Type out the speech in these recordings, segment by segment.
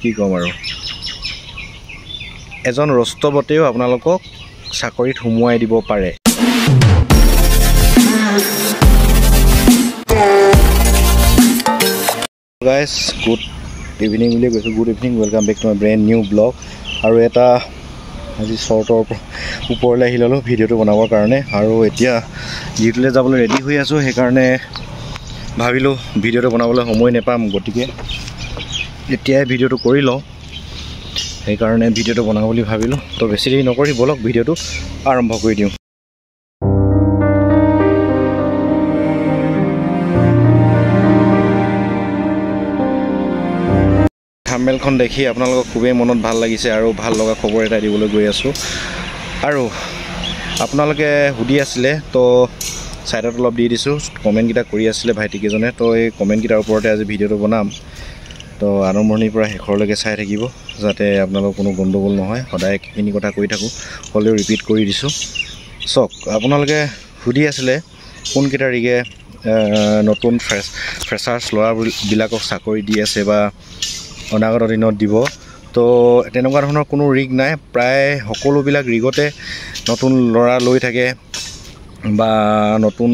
কি কম আৰু এজন ৰষ্টবতেও আপোনালোকক চাকৰিত সোমোৱাই দিব পাৰে guys good evening বুলি কৈছো good evening welcome back to my brand new vlog আৰু এটা আজি শৰ্টৰ ওপৰলৈ আহিলো ভিডিওটো বনাবৰ কাৰণে আৰু এতিয়া ডিউটিলৈ যাবলৈ ৰেডি হৈ আছো সেই কাৰণে ভাবিলো ভিডিওটো বনাবলৈ সময় নেপাম গতিকে এতিয়া ভিডিওটো কৰি লওঁ সেই কাৰণে ভিডিওটো বনাও বুলি ভাবিলো তো বেছি দেৰি নকৰি বলক ভিডিওটো আৰম্ভ কৰি দিওঁ থাম্বনেলখন দেখি আপোনালোকক খুবেই মনত ভাল লাগিছে আৰু ভাল লগা খবৰ এটা দিবলৈ গৈ আছো আৰু আপোনালোকে হুদি আছিলে তো সাইডত অলপ দি দিছো কমেন্ট কিটা কৰি আছিলে ভাইটি কেজনে তো এই কমেন্ট কিটাৰ ওপৰতে আজি ভিডিওটো বনাম তো আৰম্ভণিৰ পৰা শেষৰলৈকে চাই থাকিব যাতে আপোনালোকৰ কোনো গণ্ডগোল নহয় সদায় কিনি কথা কৈ থাকো হলেও ৰিপিট কৰি দিছো সক আপোনালোকে হুদি আছিলে কোন কিটা ৰিগে নতুন ফ্ৰেছাৰ্ছ লৰা বিলাকক চাকৰি দি আছে বা অনাগত দিনত দিব তো তেনেকুৱা ধৰণৰ কোনো ৰিগ নাই প্ৰায় সকলোবিলাক ৰিগতে নতুন লৰা লৈ থাকে বা নতুন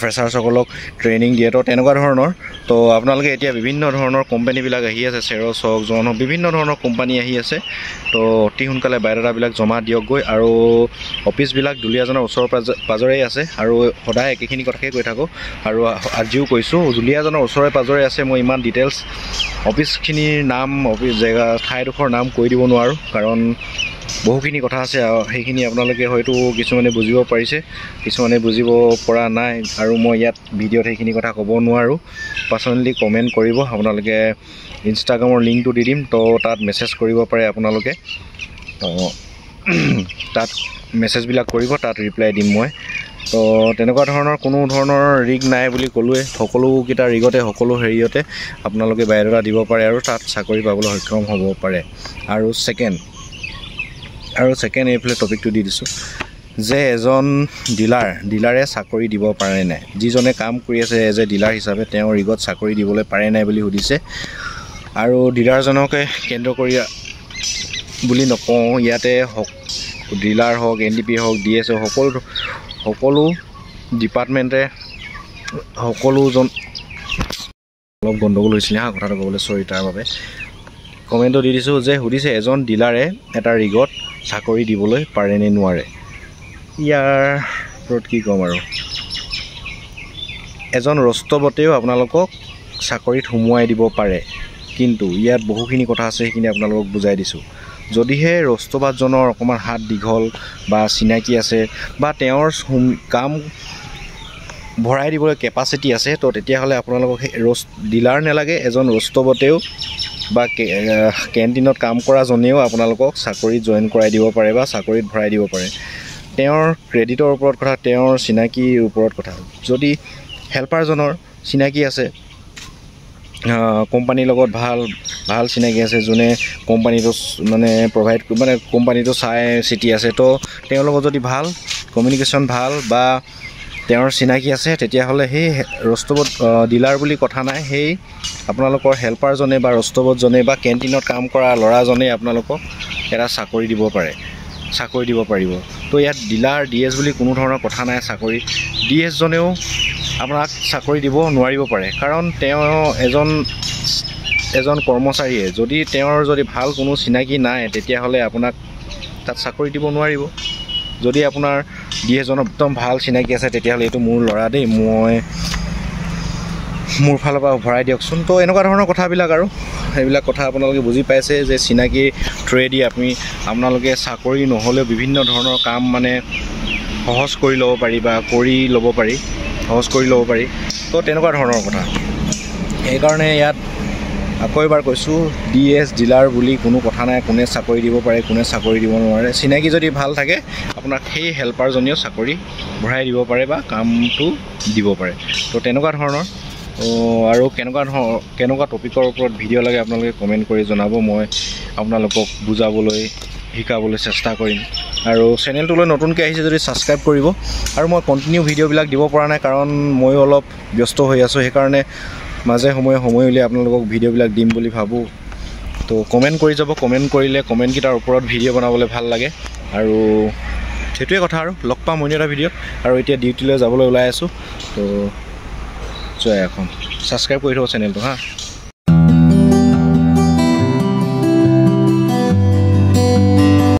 ফ্ৰেছাৰ্ছসকলক ট্ৰেইনিং দিয়ে তো তেনেকুৱা ধৰণৰ তো আপোনালোকে এতিয়া বিভিন্ন ধৰণৰ কোম্পানীবিলাক আহি আছে চেৰছ হওক জন হওক বিভিন্ন ধৰণৰ কোম্পানী আহি আছে তো অতি সোনকালে বায়'ডাটাবিলাক জমা দিয়ক গৈ আৰু অফিচবিলাক দুলিয়াজনৰ ওচৰৰ পাজৰেই আছে আৰু সদায় একেখিনি কথাকে কৈ থাকো আৰু আজিও কৈছো দুলিয়াজনৰ ওচৰে পাজৰে আছে মই ইমান ডিটেইলছ অফিচখিনিৰ নাম অফিচ জেগা ঠাইডোখৰ নাম কৈ দিব নোৱাৰো কাৰণ বহুখিনি কথা আছে সেইখিনি আপোনালোকে হয়তো কিছুমানে বুজিব পাৰিছে কিছুমানে বুজিব পৰা নাই আৰু মই ইয়াত ভিডিওত সেইখিনি কথা ক'ব নোৱাৰো পাৰ্সোনালি কমেন্ট কৰিব আপোনালোকে ইনষ্টাগ্ৰামৰ লিংকটো দি দিম তো তাত মেছেজ কৰিব পাৰে আপোনালোকে তো তাত মেছেজবিলাক কৰিব তাত ৰিপ্লাই দিম মই তো তেনেকুৱা ধৰণৰ কোনো ধৰণৰ ৰিগ নাই বুলি ক'লোৱে সকলো কিটা ৰিগতে সকলো হেৰিয়তে আপোনালোকে বায়'ডাটা দিব পাৰে আৰু তাত চাকৰি পাবলৈ সক্ষম হ'ব পাৰে আৰু সেকেন্ড এইফালে টপিকটো দি দিছো যে এজন ডিলাৰে চাকৰি দিব পাৰে নাই যিজনে কাম কৰি আছে এজ এ ডিলাৰ হিচাপে তেওঁ ৰিগত চাকৰি দিবলৈ পাৰে নাই বুলি সুধিছে আৰু ডিলাৰজনকে কেন্দ্ৰ কৰি বুলি নকওঁ ইয়াতে হক ডিলাৰ হক এনডিপি হক ডিএছ সকলো ডিপাৰ্টমেণ্টে সকলোজন অলপ গণ্ডগোল হৈছিল হা কথাটো ক'বলৈ সৰি তাৰ বাবে কমেন্টটো দি দিছো যে সুধিছে এজন ডিলাৰে এটা ৰিগত চাকৰি দিবলৈ পাৰে নে নোৱাৰে ইয়াৰ ওপৰত কি ক'ম আৰু এজন ৰষ্টবতেও আপোনালোকক চাকৰিত সোমোৱাই দিব পাৰে কিন্তু ইয়াত বহুখিনি কথা আছে সেইখিনি আপোনালোকক বুজাই দিছো যদিহে ৰষ্টবাদজনৰ অকমান হাত দীঘল বা চিনাকি আছে বা তেওঁৰ কাম ভৰাই দিবলৈ কেপাসিটি আছে তো তেতিয়া হলে আপোনালোকক ডিলাৰ নালাগে এজন ৰষ্টবতেও বা কেন্টিনত কাম কৰা জনেও আপোনালোকক চাকৰিত জয়েন কৰাই দিব পাৰে বা চাকৰিত ভৰাই দিব পাৰে তেওঁৰ ক্ৰেডিটৰ ওপৰত কথা তেওঁৰ চিনাকিৰ ওপৰত কথা যদি হেল্পাৰজনৰ চিনাকি আছে কোম্পানীৰ লগত ভাল চিনাকি আছে যোনে কোম্পানীটো মানে প্ৰভাইড মানে কোম্পানীটো চাই চিটি আছে তো তেওঁৰ লগত যদি ভাল কমিউনিকেশ্যন ভাল বা তেওঁৰ চিনাকি আছে তেতিয়া হলে সেই ৰষ্টবত ডিলাৰ বুলি কথা নাই সেই আপোনালোকৰ হেল্পাৰজনে বা ৰষ্টবতজনে বা কেন্টিনত কাম কৰা লৰাজনে আপোনালোকক এটা চাকৰি দিব পাৰিব তো ইয়াত ডিলাৰ ডিএছ বুলি কোনো ধৰণৰ কথা নাই চাকৰি ডিএছ জনেও আপোনাক চাকৰি দিব নোৱাৰিব পাৰে কাৰণ তেওঁ এজন কৰ্মচাৰীয়ে যদি তেওঁৰ যদি ভাল কোনো চিনাকি নাই তেতিয়া হলে আপোনাক তাত চাকৰি দিব নোৱাৰিব যদি আপোনাৰ ডিএছজন একদম ভাল চিনাকি আছে তেতিয়া হলে এইটো মোৰ লৰা দেই মই মোৰ ফালৰ পৰা ভৰাই দিয়কচোন তো এনেকুৱা ধৰণৰ কথাবিলাক আৰু এইবিলাক কথা আপোনালোকে বুজি পাইছে যে চিনাকি থ্ৰুৱেদি আপোনালোকে চাকৰি নহলেও বিভিন্ন ধৰণৰ কাম মানে সহজ কৰি ল'ব পাৰি বা সহজ কৰি ল'ব পাৰি তো তেনেকুৱা ধৰণৰ কথা সেইকাৰণে ইয়াত আকৌ এবাৰ কৈছো ডিএছ ডিলাৰ বুলি কোনো কথা নাই কোনে চাকৰি দিব পাৰে কোনে চাকৰি দিব নোৱাৰে চিনাকি যদি ভাল থাকে আপোনাক সেই হেল্পাৰজনেও চাকৰি ভৰাই দিব পাৰে বা কামটো দিব পাৰে তো তেনেকুৱা ধৰণৰ আৰু কেনেকুৱা টপিকৰ ওপৰত ভিডিও লাগে আপোনালোকে কমেন্ট কৰি জনাব মই আপোনালোকক বুজাবলৈ শিকাবলৈ চেষ্টা কৰিম আৰু চেনেলটোলৈ নতুনকৈ আহিছে যদি সাবস্ক্ৰাইব কৰিব আৰু মই কন্টিনিউ ভিডিওবিলাক দিব পৰা নাই কাৰণ মই অলপ ব্যস্ত হৈ আছো সেই কাৰণে মাজে সময় উলিয়াই আপোনালোকক ভিডিওবিলাক দিম বুলি ভাবো তো কমেণ্ট কৰি যাব, কমেণ্ট কৰিলে কমেণ্টকেইটাৰ ওপৰত ভিডিঅ' বনাবলৈ ভাল লাগে। আৰু সেইটোৱে কথা, আৰু লগ পাম অন্য এটা ভিডিঅ'ত। আৰু এতিয়া ডিউটিলৈ যাবলৈ ওলাই আছোঁ। তো জয় এখন ছাবস্ক্ৰাইব কৰি থ'ব চেনেলটো হা।